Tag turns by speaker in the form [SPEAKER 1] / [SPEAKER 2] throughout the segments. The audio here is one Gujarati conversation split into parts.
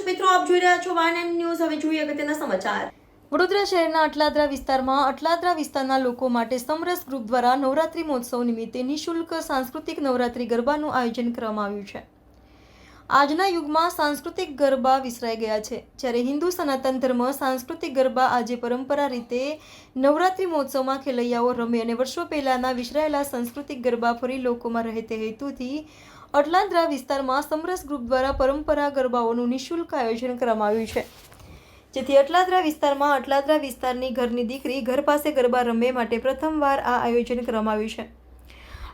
[SPEAKER 1] દર્શક મિત્રો, આપ જોઈ રહ્યા છો વાયન ન્યૂઝ। હવે જોઈએ અગત્યના સમાચાર। વડોદરા શહેરના અટલાદરા વિસ્તારના લોકો માટે સમરસ ગ્રુપ દ્વારા નવરાત્રી મહોત્સવ નિમિત્તે નિઃશુલ્ક સાંસ્કૃતિક નવરાત્રી ગરબાનું આયોજન કરવામાં આવ્યું છે। આજના યુગમાં સાંસ્કૃતિક ગરબા વિસરાઈ ગયા છે, જ્યારે હિન્દુ સનાતન ધર્મ સાંસ્કૃતિક ગરબા આજે પરંપરા રીતે નવરાત્રી મહોત્સવમાં ખેલૈયાઓ રમે અને વર્ષો પહેલાના વિસરાયેલા સાંસ્કૃતિક ગરબા ફરી લોકોમાં રહે તે હેતુથી અટલાદરા વિસ્તારમાં સમરસ ગ્રુપ દ્વારા પરંપરા ગરબાઓનું નિઃશુલ્ક આયોજન કરવામાં આવ્યું છે, જેથી અટલાદરા વિસ્તારની ઘરની દીકરી ઘર પાસે ગરબા રમે માટે પ્રથમવાર આ આયોજન કરવામાં આવ્યું છે।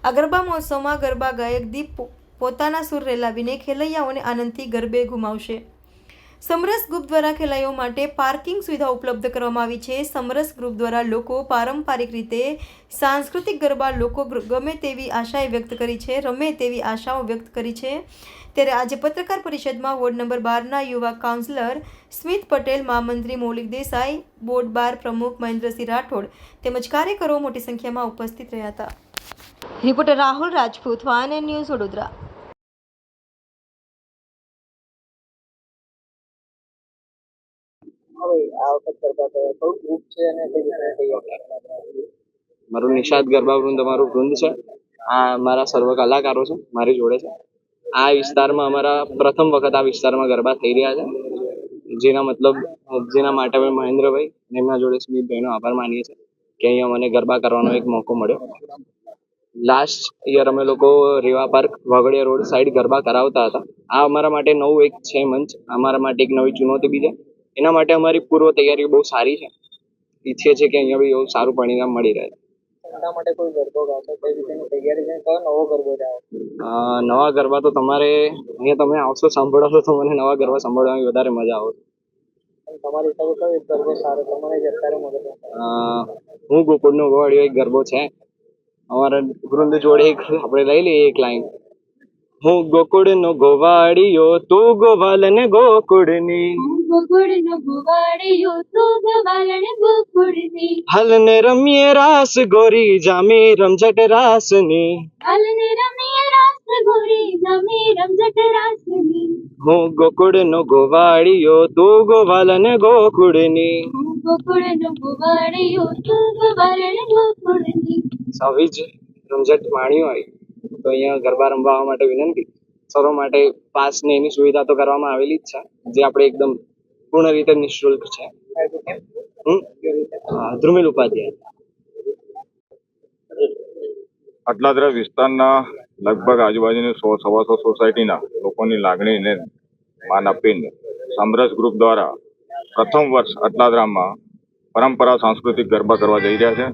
[SPEAKER 1] આ ગરબા મહોત્સવમાં ગરબા ગાયક દીપ પોતાના સુર રેલાવીને ખેલૈયાઓને આનંદથી ગરબે ઘુમાવશે। સમરસ ગ્રુપ દ્વારા ખેલૈયાઓ માટે પાર્કિંગ સુવિધા ઉપલબ્ધ કરવામાં આવી છે। સમરસ ગ્રુપ દ્વારા લોકો પારંપરિક રીતે સાંસ્કૃતિક ગરબા લોકો ગમે તેવી આશાએ વ્યક્ત કરી છે, રમે તેવી આશાઓ વ્યક્ત કરી છે। ત્યારે આજે પત્રકાર પરિષદમાં વોર્ડ નંબર 12ના યુવા કાઉન્સિલર સ્મિત પટેલ, મહામંત્રી મૌલિક દેસાઈ, બોર્ડ બાર પ્રમુખ મહેન્દ્રસિંહ રાઠોડ તેમજ કાર્યકરો મોટી સંખ્યામાં ઉપસ્થિત રહ્યા હતા। રિપોર્ટર રાહુલ રાજપૂત, વાયન ન્યૂઝ, વડોદરા।
[SPEAKER 2] મારું નિષાદ ગરબા વૃંદ અમારું વૃંદ છે। આ મારા સર્વ કલાકારો છે, મારી જોડે છે। આ વિસ્તારમાં અમારા પ્રથમ વખત આ વિસ્તારમાં ગરબા થઈ રહ્યા છે, જેના માટે અમે મહેન્દ્રભાઈ અને એમના જોડે સ્મિતભાઈનો આભાર માનીએ છીએ કે અહીંયા મને ગરબા કરવાનો એક મોકો મળ્યો। લાસ્ટ યર અમે લોકો રેવા park Vaghadiya road side garba કરાવતા હતા। આ અમારા માટે નવું એક છે મંચ, અમારા માટે એક નવી ચુનૌતી બી છે। એના માટે અમારી પૂર્વ તૈયારી બહુ સારી છે। ઈચ્છીએ છીએ કે અહીંયા બી એવું સારું પરિણામ મળી રહે। નવા ગરબા તો તમારે અહીંયા તમે આવશો સાંભળો તો મને નવા ગરબા સાંભળવાની વધારે મજા આવે। હું ગોકુળનો ગોવાળિયો એક ગરબો છે અમારા વૃંદ જોડે, એક આપણે લઈ લઈએ એક લાઈન। હું ગોકુળનો ગોવાળિયો તું ગોવાલ ને ગોકુળની, હલને રમીએ રાસ ગોરી જામી રમઝટ રાસની, હું ગોકુળનો ગોવાળિયો તું ગોવાલ ને ગોકુળની। સૌએ જ રમઝટ માણ્યું હોય તો અહીંયા ગરબા રમવા માટે વિનંતી। સૌ માટે પાસ ને એની સુવિધા તો કરવામાં આવેલી જ છે, જે આપણે એકદમ પૂર્ણ રીતે નિઃશુલ્ક છે। ધ્રુમિલ ઉપાધ્યાય।
[SPEAKER 3] અટલાદરા વિસ્તારના લગભગ આજુબાજુની 100-125 સોસાયટીના લોકોની લાગણીને માન આપીને સમરસ ગ્રુપ દ્વારા પ્રથમ વર્ષ અટલાદરામાં પરંપરા સાંસ્કૃતિક ગરબા કરવા જઈ રહ્યા છે।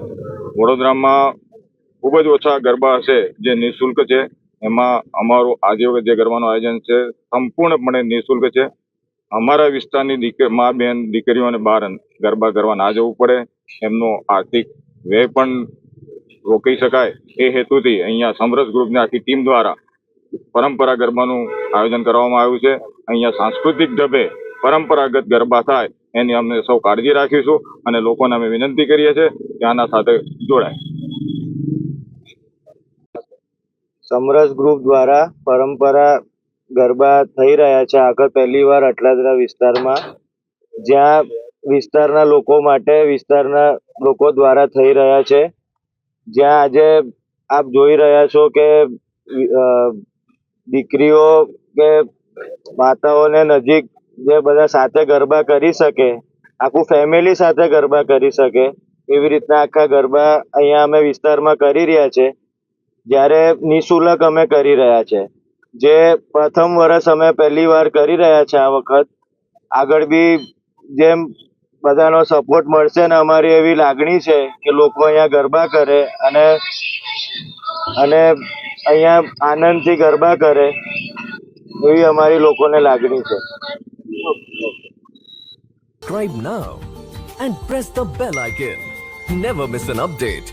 [SPEAKER 3] વડોદરામાં ખૂબ જ ઓછા ગરબા હશે જે નિઃશુલ્ક છે, એમાં અમારું આજે જે ગરબાનું આયોજન છે સંપૂર્ણપણે નિઃશુલ્ક છે। અમારા વિસ્તારની મા બહેન દીકરીઓને બહાર ગરબા કરવા ના જવું પડે, એમનો આર્થિક વ્યય પણ રોકી શકાય એ હેતુથી અહીંયા સમરસ ગ્રુપની આખી ટીમ દ્વારા પરંપરા ગરબાનું આયોજન કરવામાં આવ્યું છે। અહીંયા સાંસ્કૃતિક ઢબે પરંપરાગત ગરબા થાય એની અમે સૌ કાળજી રાખીશું અને લોકોને અમે વિનંતી કરીએ છીએ કે આના સાથે જોડાય।
[SPEAKER 4] સમરસ ગ્રુપ દ્વારા પરંપરા ગરબા થઈ રહ્યા છે આગળ પહેલી વાર અટલાદરા વિસ્તારમાં, જ્યાં વિસ્તારના લોકો માટે વિસ્તારના લોકો દ્વારા થઈ રહ્યા છે। જ્યાં આજે આપ જોઈ રહ્યા છો કે દીકરીઓ કે માતાઓને નજીક જે બધા સાથે ગરબા કરી શકે, આખું ફેમિલી સાથે ગરબા કરી શકે એવી રીતના આખા ગરબા અહીંયા અમે વિસ્તારમાં કરી રહ્યા છે, જ્યારે નિઃશુલ્ક અમે કરી રહ્યા છે। જે પ્રથમ વર્ષ અમે પહેલી વાર કરી રહ્યા છે આ વખત, આગળ બી જેમ બધાનો સપોર્ટ મળશે ને અમારી એવી લાગણી છે કે લોકો અહીંયા ગરબા કરે અને અહીંયા આનંદથી ગરબા કરે એવી અમારી લોકોને લાગણી છે।
[SPEAKER 5] Subscribe now and press the bell icon. Never miss an update.